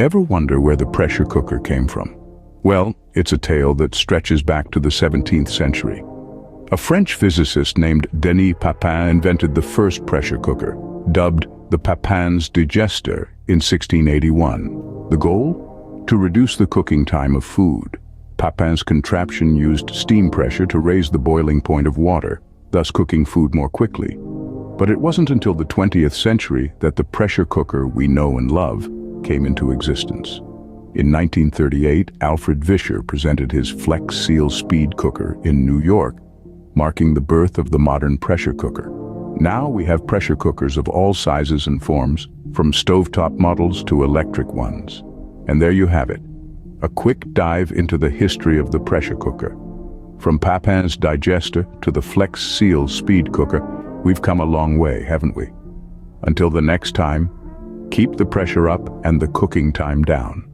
Ever wonder where the pressure cooker came from? Well, it's a tale that stretches back to the 17th century. A French physicist named Denis Papin invented the first pressure cooker, dubbed the Papin's digester in 1681. The goal? To reduce the cooking time of food. Papin's contraption used steam pressure to raise the boiling point of water, thus cooking food more quickly. But it wasn't until the 20th century that the pressure cooker we know and love came into existence. In 1938, Alfred Vischer presented his Flex Seal Speed Cooker in New York, marking the birth of the modern pressure cooker. Now we have pressure cookers of all sizes and forms, from stovetop models to electric ones. And there you have it, a quick dive into the history of the pressure cooker. From Papin's digester to the Flex Seal Speed Cooker, we've come a long way, haven't we? Until the next time, keep the pressure up and the cooking time down.